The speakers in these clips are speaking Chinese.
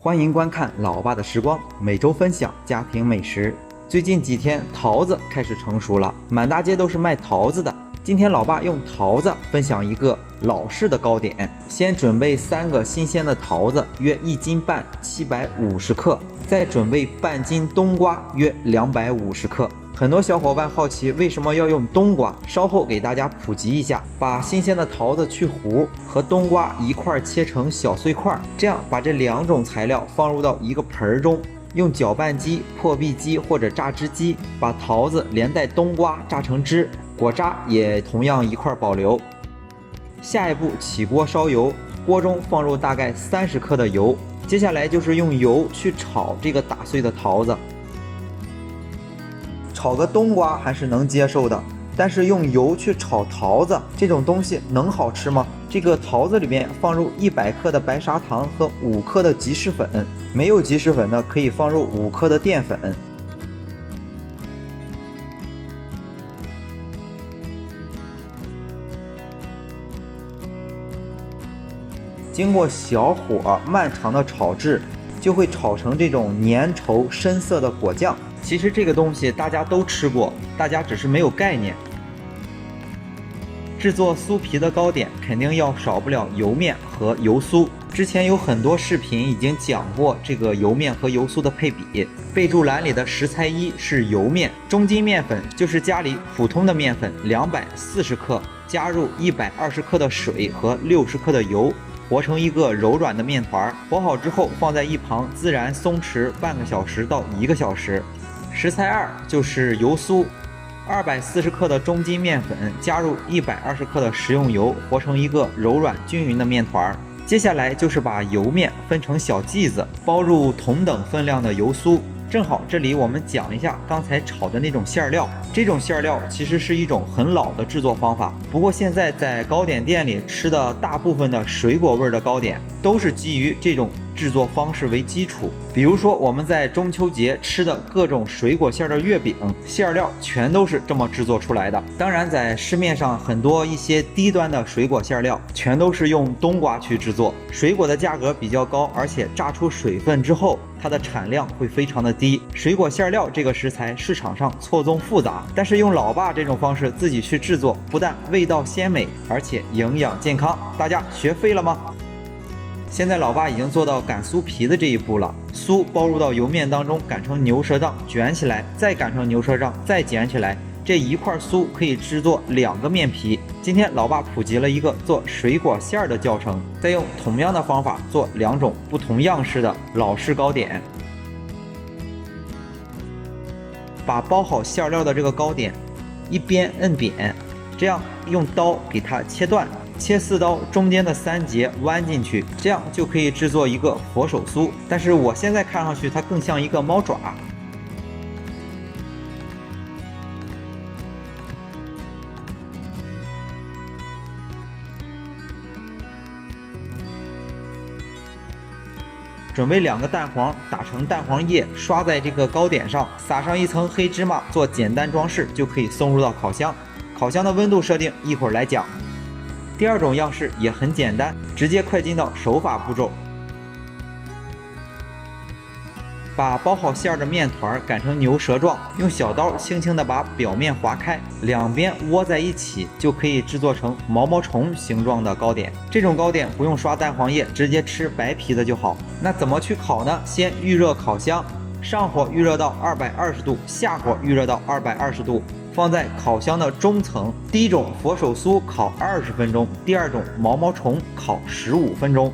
欢迎观看老爸的时光，每周分享家庭美食。最近几天桃子开始成熟了，满大街都是卖桃子的。今天老爸用桃子分享一个老式的糕点。先准备3个新鲜的桃子，约1斤半，750克。再准备半斤冬瓜，约250克。很多小伙伴好奇为什么要用冬瓜，稍后给大家普及一下。把新鲜的桃子去核，和冬瓜一块切成小碎块，这样把这2种材料放入到一个盆中，用搅拌机、破壁机或者榨汁机把桃子连带冬瓜榨成汁，果渣也同样一块保留。下一步起锅烧油，锅中放入大概30克的油。接下来就是用油去炒这个打碎的桃子。炒个冬瓜还是能接受的，但是用油去炒桃子这种东西能好吃吗？这个桃子里面放入100克的白砂糖和5克的即食粉，没有即食粉的可以放入5克的淀粉。经过小火漫长的炒制，就会炒成这种粘稠深色的果酱。其实这个东西大家都吃过，大家只是没有概念。制作酥皮的糕点肯定要少不了油面和油酥。之前有很多视频已经讲过这个油面和油酥的配比。备注栏里的食材1是油面，中筋面粉就是家里普通的面粉240克，加入120克的水和60克的油，和成一个柔软的面团。和好之后放在一旁自然松弛半个小时到1个小时。食材2就是油酥，240克的中筋面粉加入120克的食用油，和成一个柔软均匀的面团。接下来就是把油面分成小剂子，包入同等分量的油酥。正好这里我们讲一下刚才炒的那种馅料。这种馅料其实是一种很老的制作方法，不过现在在糕点店里吃的大部分的水果味的糕点都是基于这种制作方式为基础。比如说我们在中秋节吃的各种水果馅的月饼，馅料全都是这么制作出来的。当然在市面上很多一些低端的水果馅料全都是用冬瓜去制作，水果的价格比较高，而且榨出水分之后它的产量会非常的低。水果馅料这个食材市场上错综复杂，但是用老爸这种方式自己去制作，不但味道鲜美，而且营养健康。大家学会了吗？现在老爸已经做到擀酥皮的这一步了，酥包入到油面当中，擀成牛舌状，卷起来，再擀成牛舌状，再卷起来，这一块酥可以制作2个面皮。今天老爸普及了一个做水果馅的教程，再用同样的方法做2种不同样式的老式糕点。把包好馅料的这个糕点一边摁扁，这样用刀给它切断，切4刀，中间的3节弯进去，这样就可以制作一个佛手酥。但是我现在看上去它更像一个猫爪。准备2个蛋黄，打成蛋黄液，刷在这个糕点上，撒上一层黑芝麻，做简单装饰，就可以送入到烤箱。烤箱的温度设定一会儿来讲。第2种样式也很简单，直接快进到手法步骤。把包好馅的面团擀成牛舌状，用小刀轻轻地把表面划开，2边窝在一起，就可以制作成毛毛虫形状的糕点。这种糕点不用刷蛋黄液，直接吃白皮的就好。那怎么去烤呢？先预热烤箱，上火预热到220度，下火预热到220度，放在烤箱的中层。第1种佛手酥烤20分钟，第2种毛毛虫烤15分钟。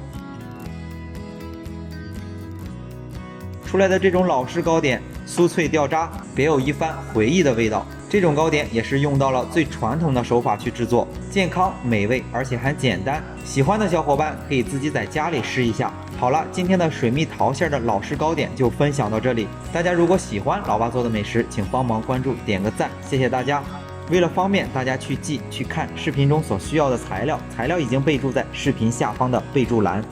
出来的这种老式糕点酥脆掉渣，别有一番回忆的味道。这种糕点也是用到了最传统的手法去制作，健康美味，而且还简单。喜欢的小伙伴可以自己在家里试一下。好了，今天的水蜜桃馅的老式糕点就分享到这里。大家如果喜欢老爸做的美食，请帮忙关注点个赞，谢谢大家。为了方便大家去记去看视频中所需要的材料已经备注在视频下方的备注栏。